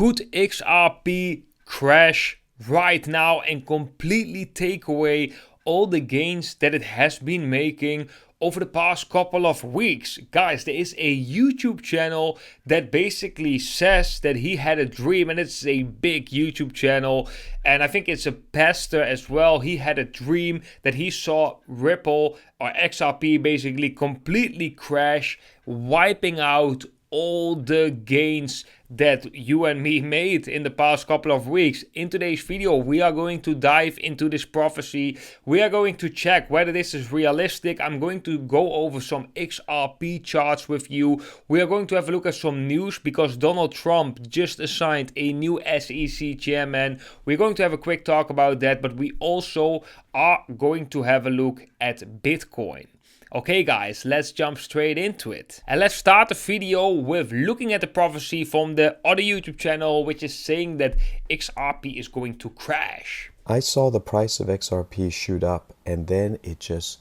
Could XRP crash right now and completely take away all the gains that it has been making over the past couple of weeks? Guys, there is a YouTube channel that basically says that he had a dream, and it's a big YouTube channel, and I think it's a pastor as well. He had a dream that he saw Ripple or XRP basically completely crash, wiping out all the gains that you and me made in the past couple of weeks. In today's video, we are going to dive into this prophecy. We are going to check whether this is realistic. I'm going to go over some XRP charts with you. We are going to have a look at some news because Donald Trump just assigned a new SEC chairman. We're going to have a quick talk about that, but we also are going to have a look at Bitcoin. Okay guys, let's jump straight into it. And let's start the video with looking at the prophecy from the other YouTube channel, which is saying that XRP is going to crash. I saw the price of XRP shoot up and then it just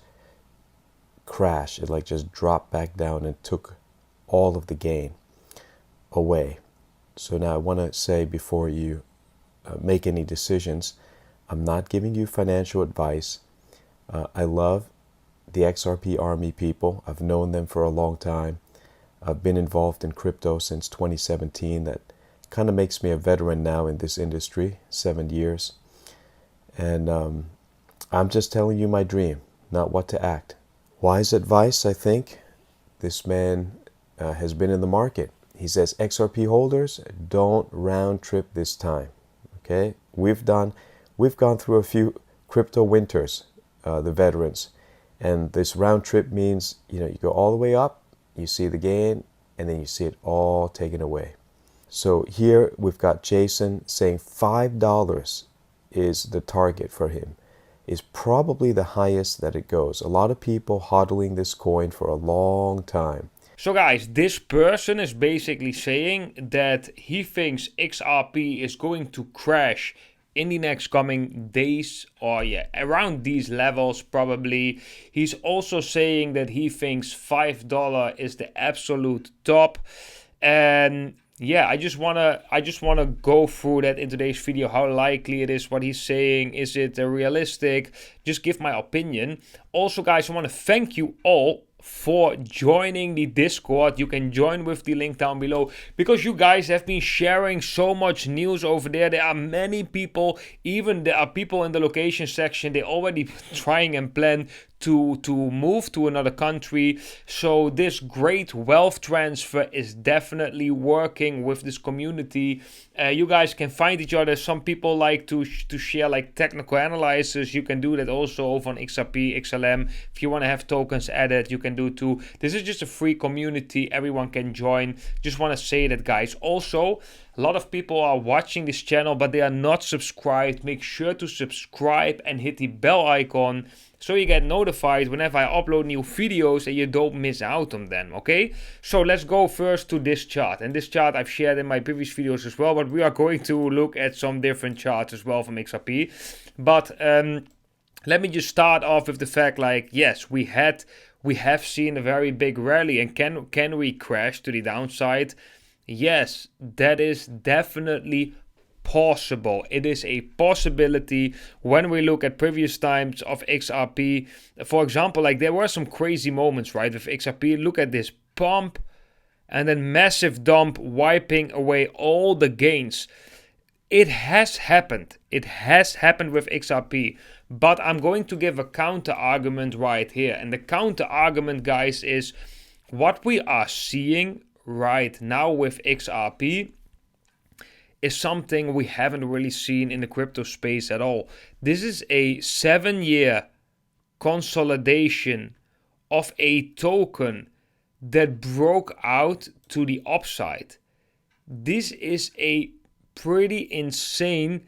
crashed. It just dropped back down and took all of the gain away. So now I want to say before you make any decisions, I'm not giving you financial advice. I love the XRP Army people. I've known them for a long time. I've been involved in crypto since 2017. That kind of makes me a veteran now in this industry, 7 years. And I'm just telling you my dream, not what to act. Wise advice, I think. This man has been in the market. He says, XRP holders, don't round trip this time. Okay? We've gone through a few crypto winters, the veterans. And this round trip means, you go all the way up, you see the gain, and then you see it all taken away. So here we've got Jason saying $5 is the target for him. Is probably the highest that it goes. A lot of people hodling this coin for a long time. So guys, this person is basically saying that he thinks XRP is going to crash in the next coming days, or around these levels probably. He's also saying that he thinks $5 is the absolute top. And I just wanna go through that in today's video, how likely it is, what he's saying. Is it realistic? Just give my opinion. Also guys, I want to thank you all for joining the Discord. You can join with the link down below because you guys have been sharing so much news over there. There are many people, even there are people in the location section, they already trying and plan to move to another country. So this great wealth transfer is definitely working with this community. You guys can find each other. Some people like to share like technical analysis. You can do that also over on XRP, XLM. If you want to have tokens added, you can do too. This is just a free community. Everyone can join. Just want to say that, guys. Also, a lot of people are watching this channel, but they are not subscribed. Make sure to subscribe and hit the bell icon so you get notified whenever I upload new videos and you don't miss out on them, okay? So let's go first to this chart. And this chart I've shared in my previous videos as well, but we are going to look at some different charts as well from XRP. But let me just start off with the fact, yes, we have seen a very big rally, and can we crash to the downside? Yes, that is definitely possible. It is a possibility when we look at previous times of XRP. For example, there were some crazy moments, right, with XRP. Look at this pump and then massive dump, wiping away all the gains. It has happened. It has happened with XRP. But I'm going to give a counter argument right here. And the counter argument, guys, is what we are seeing right now with XRP is something we haven't really seen in the crypto space at all. This is a 7-year consolidation of a token that broke out to the upside. This is a pretty insane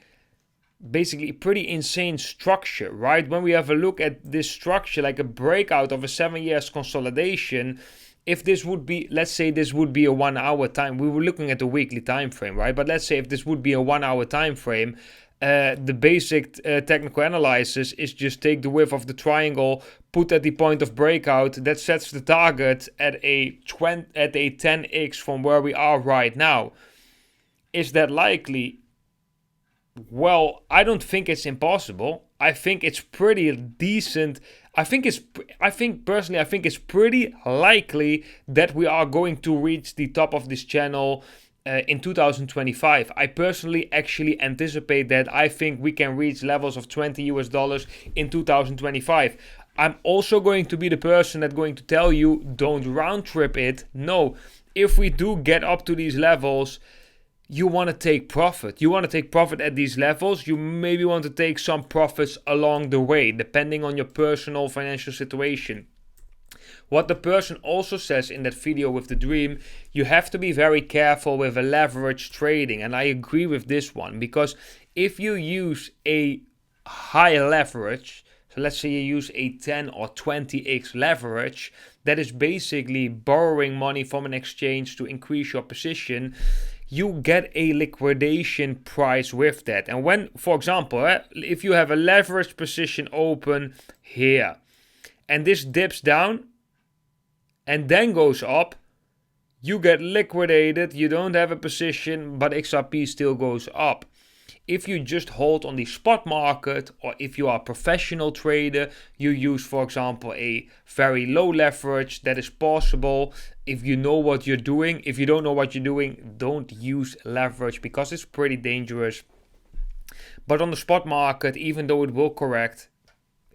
structure, right? When we have a look at this structure, like a breakout of a 7 years consolidation, if this would be, let's say this would be a 1 hour time, we were looking at the weekly time frame, right? But let's say if this would be a 1 hour time frame, the basic technical analysis is just take the width of the triangle, put at the point of breakout, that sets the target at a 10x from where we are right now. Is that likely? Well, I don't think it's impossible. I think it's pretty decent. I think personally, I think it's pretty likely that we are going to reach the top of this channel in 2025. I personally actually anticipate that. I think we can reach levels of $20 in 2025. I'm also going to be the person that's going to tell you, don't round trip it. No, if we do get up to these levels, you want to take profit. You want to take profit at these levels. You maybe want to take some profits along the way, depending on your personal financial situation. What the person also says in that video with the dream, you have to be very careful with a leverage trading. And I agree with this one, because if you use a high leverage, so let's say you use a 10 or 20x leverage, that is basically borrowing money from an exchange to increase your position. You get a liquidation price with that. And when, for example, if you have a leverage position open here, and this dips down and then goes up, you get liquidated. You don't have a position, but XRP still goes up. If you just hold on the spot market, or if you are a professional trader, you use, for example, a very low leverage. That is possible if you know what you're doing. If you don't know what you're doing, don't use leverage, because it's pretty dangerous. But on the spot market, even though it will correct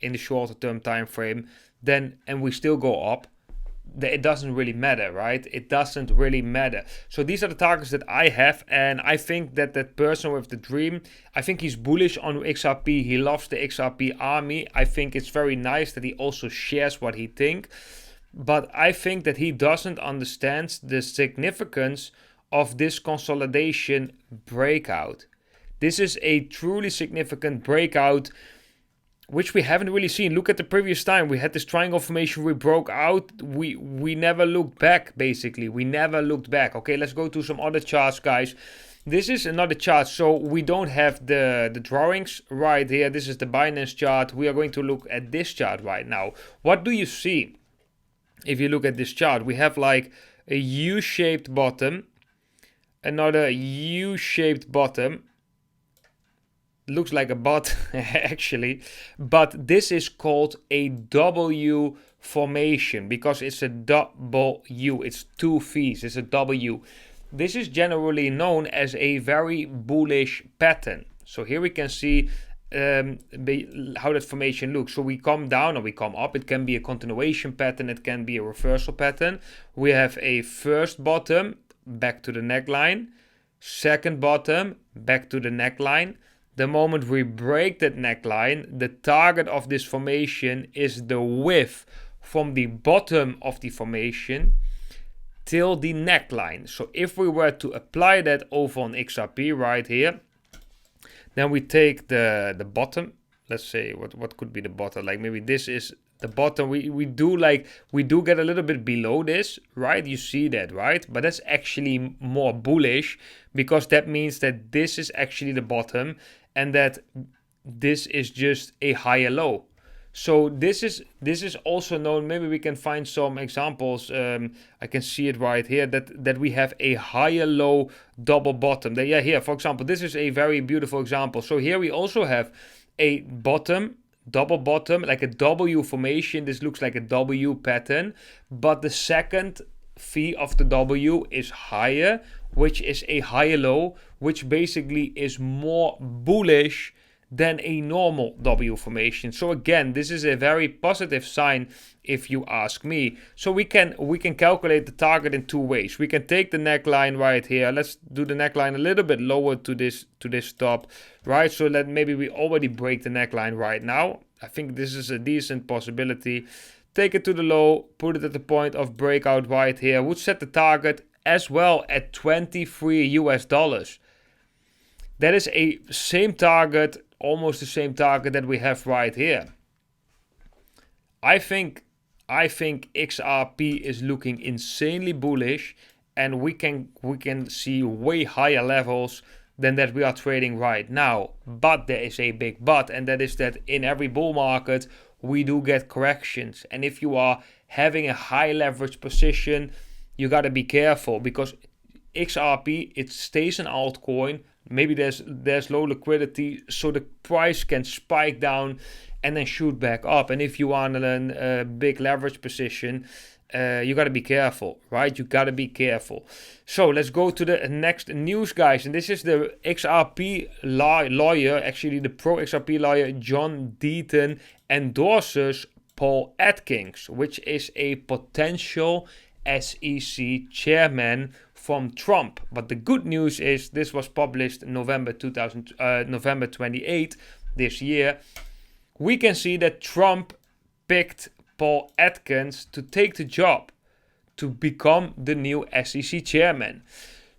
in the shorter term time frame, then and we still go up, it doesn't really matter, right? It doesn't really matter. So these are the targets that I have, and I think that that person with the dream, I think he's bullish on XRP. He loves the XRP army. I think it's very nice that he also shares what he thinks, but I think that he doesn't understand the significance of this consolidation breakout. This is a truly significant breakout, which we haven't really seen. Look at the previous time. We had this triangle formation. We broke out. We never looked back, basically. We never looked back. Okay, let's go to some other charts, guys. This is another chart. So we don't have the drawings right here. This is the Binance chart. We are going to look at this chart right now. What do you see? If you look at this chart, we have like a U-shaped bottom, another U-shaped bottom. Looks like a bot actually, but this is called a W formation because it's a W. It's two V's. It's a W. This is generally known as a very bullish pattern. So here we can see how that formation looks. So we come down or we come up. It can be a continuation pattern. It can be a reversal pattern. We have a first bottom back to the neckline, second bottom back to the neckline. The moment we break that neckline, the target of this formation is the width from the bottom of the formation till the neckline. So if we were to apply that over on XRP right here, then we take the bottom. Let's say what could be the bottom? Like maybe this is the bottom. We do get a little bit below this, right? You see that, right? But that's actually more bullish, because that means that this is actually the bottom and that this is just a higher low. So this is also known. Maybe we can find some examples. I can see it right here that we have a higher low double bottom. Yeah, here, for example, this is a very beautiful example. So here we also have a bottom, double bottom, like a W formation. This looks like a W pattern, but the second V of the W is higher, which is a higher low, which basically is more bullish than a normal W formation. So again, this is a very positive sign if you ask me. So we can calculate the target in two ways. We can take the neckline right here. Let's do the neckline a little bit lower to this top, right? So that maybe we already break the neckline right now. I think this is a decent possibility. Take it to the low, put it at the point of breakout right here. Would set the target as well at $23. That is a same target, almost the same target that we have right here. I think XRP is looking insanely bullish, and we can see way higher levels than that we are trading right now. But there is a big but, and that is that in every bull market we do get corrections. And if you are having a high leverage position, you got to be careful, because XRP, it stays an altcoin. Maybe there's low liquidity, so the price can spike down and then shoot back up. And if you are in a big leverage position, you got to be careful, right? You got to be careful. So let's go to the next news, guys. And this is the XRP lawyer, actually the pro XRP lawyer, John Deaton, endorses Paul Atkins, which is a potential SEC chairman from Trump. But the good news is this was published November 28 this year. We can see that Trump picked Paul Atkins to take the job to become the new SEC chairman.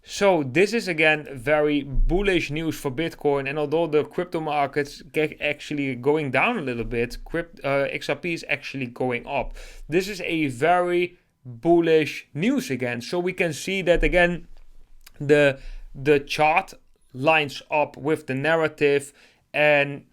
So this is again very bullish news for Bitcoin, and although the crypto markets get actually going down a little bit, XRP is actually going up. This is a very bullish news again. So we can see that again the chart lines up with the narrative, and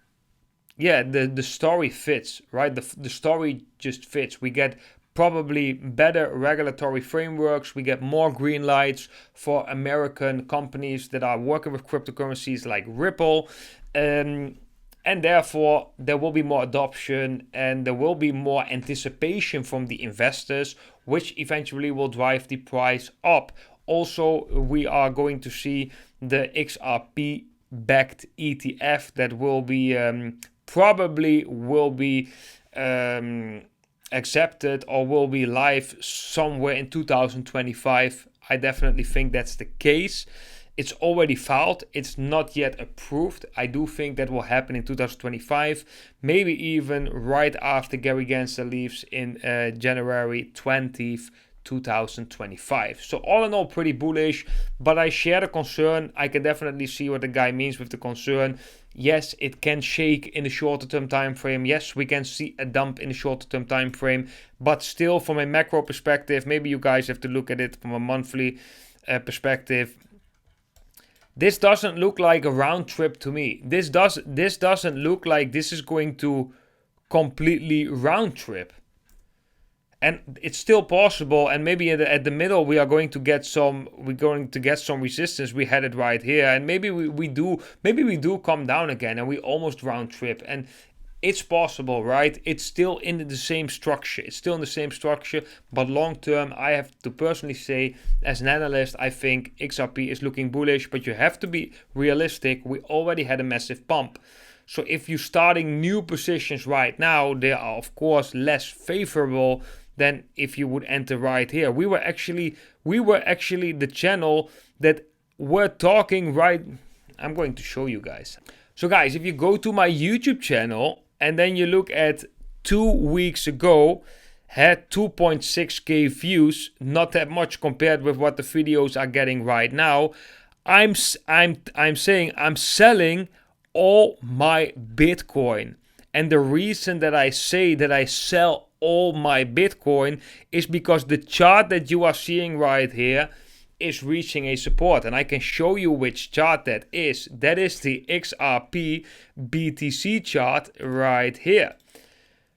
yeah, the story fits, right? The story just fits. We get probably better regulatory frameworks. We get more green lights for American companies that are working with cryptocurrencies like Ripple. And therefore, there will be more adoption and there will be more anticipation from the investors, which eventually will drive the price up. Also, we are going to see the XRP backed ETF that will be probably will be accepted or will be live somewhere in 2025. I definitely think that's the case. It's already filed. It's not yet approved. I do think that will happen in 2025, maybe even right after Gary Gensler leaves in January 20th, 2025. So all in all, pretty bullish, but I share the concern. I can definitely see what the guy means with the concern. Yes, it can shake in the shorter term time frame. Yes, we can see a dump in the shorter term time frame, but still from a macro perspective, maybe you guys have to look at it from a monthly perspective. This doesn't look like a round trip to me. This doesn't look like this is going to completely round trip. And it's still possible, and maybe at the middle we're going to get some resistance. We had it right here, and maybe we do come down again and we almost round trip, and it's possible, right? It's still in the same structure. But long term, I have to personally say, as an analyst, I think XRP is looking bullish, but you have to be realistic. We already had a massive pump. So if you're starting new positions right now, they are of course less favorable than if you would enter right here. We were actually the channel that were talking right. I'm going to show you guys. So guys, if you go to my YouTube channel and then you look at 2 weeks ago, had 2.6k views, not that much compared with what the videos are getting right now. I'm saying I'm selling all my Bitcoin. And the reason that I say that I sell all my Bitcoin is because the chart that you are seeing right here is reaching a support, and I can show you which chart that is. That is the XRP BTC chart right here.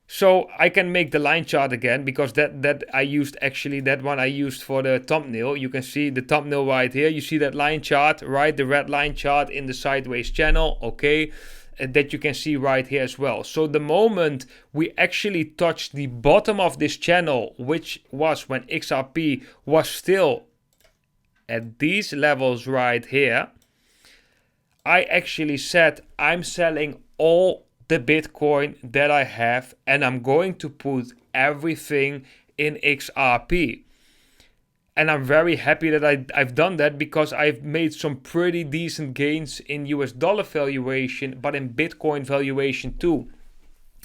So I can make the line chart again, because that I used actually, that one I used for the thumbnail. You can see the thumbnail right here. You see that line chart, right? The red line chart in the sideways channel, okay? That you can see right here as well. So the moment we actually touched the bottom of this channel, which was when XRP was still at these levels right here, I actually said I'm selling all the Bitcoin that I have and I'm going to put everything in XRP. And I'm very happy that I've done that, because I've made some pretty decent gains in US dollar valuation, but in Bitcoin valuation too.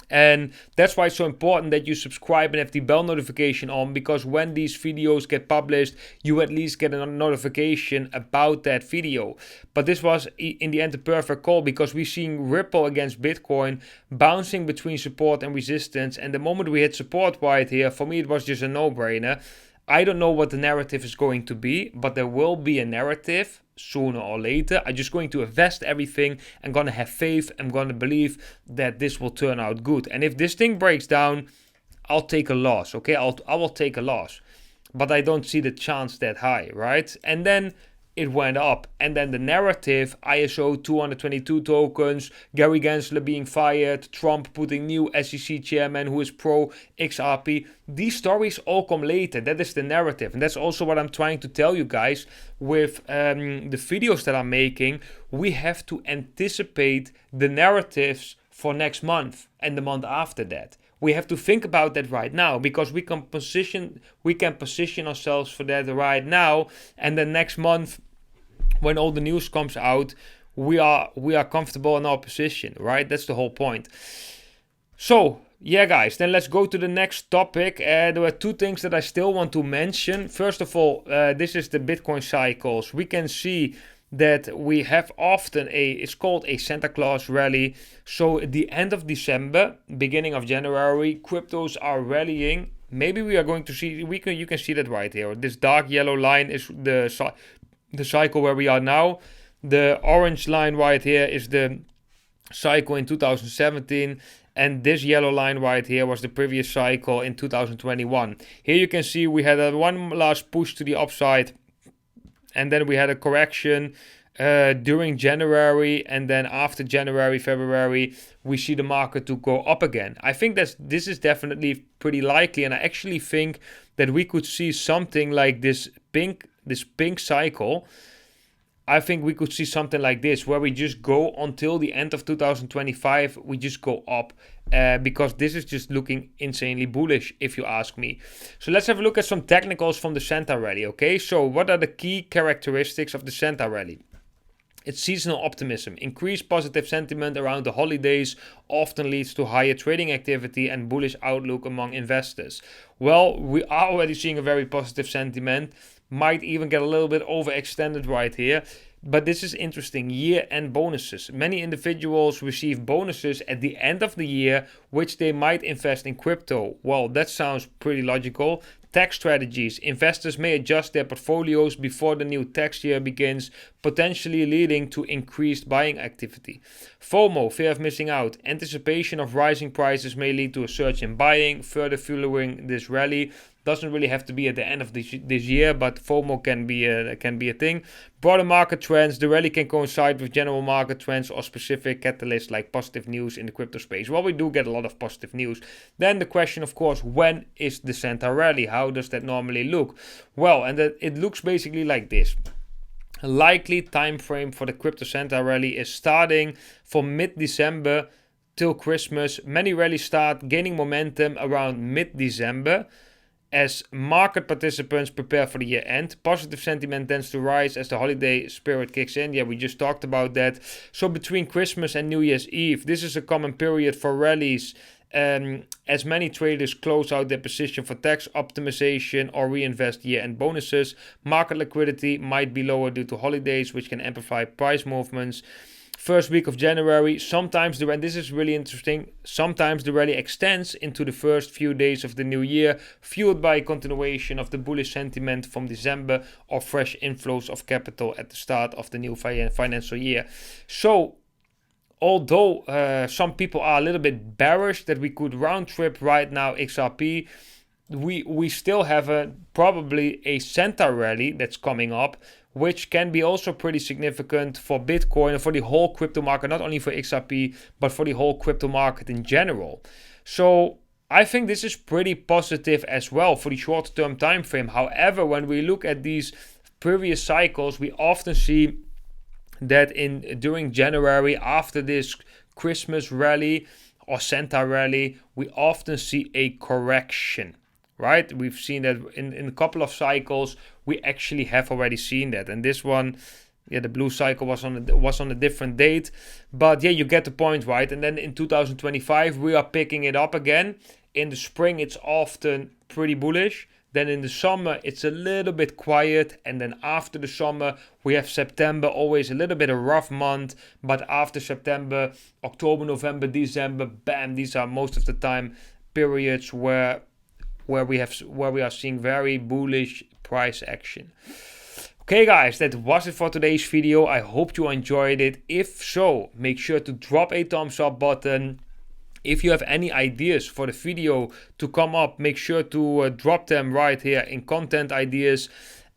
And that's why it's so important that you subscribe and have the bell notification on, because when these videos get published, you at least get a notification about that video. But this was in the end a perfect call, because we're seeing Ripple against Bitcoin bouncing between support and resistance. And the moment we hit support right here, for me it was just a no-brainer. I don't know what the narrative is going to be, but there will be a narrative sooner or later. I'm just going to invest everything. I'm going to have faith. I'm going to believe that this will turn out good. And if this thing breaks down, I'll take a loss, okay? I will take a loss. But I don't see the chance that high, right? And then it went up. And then the narrative, ISO 222 tokens, Gary Gensler being fired, Trump putting new SEC chairman who is pro XRP. These stories all come later. That is the narrative. And that's also what I'm trying to tell you guys with the videos that I'm making. We have to anticipate the narratives for next month and the month after that. We have to think about that right now, because we can position ourselves for that right now, and then next month when all the news comes out, we are comfortable in our position, right? That's the whole point. So yeah, guys, then let's go to the next topic. There were two things that I still want to mention. First of all, this is the Bitcoin cycles. We can see that we have often it's called a Santa Claus rally. So at the end of December, beginning of January, cryptos are rallying. Maybe we are going to see, you can see that right here. This dark yellow line is the cycle where we are now. The orange line right here is the cycle in 2017. And this yellow line right here was the previous cycle in 2021. Here you can see we had one last push to the upside. And then we had a correction during January, and then after January, February, we see the market to go up again. I think this is definitely pretty likely, and I actually think that we could see something like this pink cycle. I think we could see something like this, where we just go until the end of 2025, we just go up, because this is just looking insanely bullish, if you ask me. So let's have a look at some technicals from the Santa Rally, okay? So what are the key characteristics of the Santa Rally? It's seasonal optimism. Increased positive sentiment around the holidays often leads to higher trading activity and bullish outlook among investors. Well, we are already seeing a very positive sentiment. Might even get a little bit overextended right here. But this is interesting. Year-end bonuses. Many individuals receive bonuses at the end of the year, which they might invest in crypto. Well, that sounds pretty logical. Tax strategies. Investors may adjust their portfolios before the new tax year begins, potentially leading to increased buying activity. FOMO, fear of missing out. Anticipation of rising prices may lead to a surge in buying, further fueling this rally. Doesn't really have to be at the end of this year, but FOMO can be a thing. Broader market trends. The rally can coincide with general market trends or specific catalysts like positive news in the crypto space. Well, we do get a lot of positive news. Then the question, of course, when is the Santa Rally? How does that normally look? Well, and it looks basically like this. A likely time frame for the crypto Santa Rally is starting from mid-December till Christmas. Many rallies start gaining momentum around mid-December. As market participants prepare for the year end, positive sentiment tends to rise as the holiday spirit kicks in. Yeah, we just talked about that. So between Christmas and New Year's Eve, this is a common period for rallies, as many traders close out their position for tax optimization or reinvest year-end bonuses. Market liquidity might be lower due to holidays, which can amplify price movements. First week of January, sometimes this is really interesting, sometimes the rally extends into the first few days of the new year, fueled by a continuation of the bullish sentiment from December or fresh inflows of capital at the start of the new financial year. So, although some people are a little bit bearish that we could round trip right now XRP, we still have probably a Santa Rally that's coming up, which can be also pretty significant for Bitcoin and for the whole crypto market, not only for XRP, but for the whole crypto market in general. So I think this is pretty positive as well for the short-term time frame. However, when we look at these previous cycles, we often see that during January, after this Christmas rally or Santa Rally, we often see a correction. Right, we've seen that in a couple of cycles. We actually have already seen that, and this one, yeah, the blue cycle was on a different date, but yeah, you get the point, right? And then in 2025, we are picking it up again. In the spring, it's often pretty bullish. Then in the summer, it's a little bit quiet, and then after the summer, we have September, always a little bit a rough month. But after September, October, November, December, bam, these are most of the time periods where we are seeing very bullish price action. Okay guys, that was it for today's video. I hope you enjoyed it. If so, make sure to drop a thumbs up button. If you have any ideas for the video to come up, make sure to drop them right here in content ideas.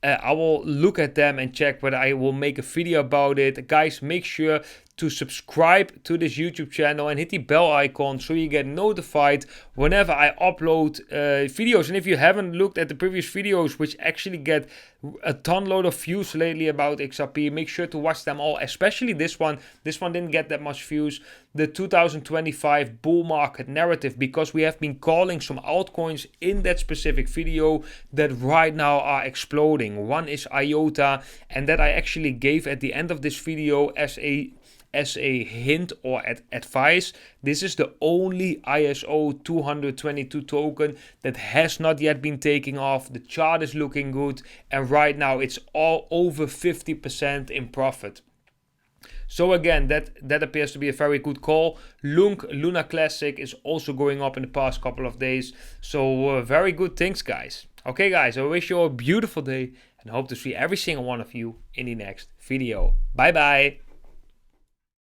I will look at them and check whether I will make a video about it. Guys, make sure to subscribe to this YouTube channel and hit the bell icon so you get notified whenever I upload videos. And if you haven't looked at the previous videos, which actually get a ton load of views lately about XRP, make sure to watch them all, especially this one. This one didn't get that much views. The 2025 bull market narrative, because we have been calling some altcoins in that specific video that right now are exploding. One is IOTA, and that I actually gave at the end of this video as a hint or advice. This is the only ISO 222 token that has not yet been taking off. The chart is looking good, and right now it's all over 50% in profit. So again, that appears to be a very good call. Luna Classic is also going up in the past couple of days. So very good things, guys. Okay, guys, I wish you a beautiful day and hope to see every single one of you in the next video. Bye bye.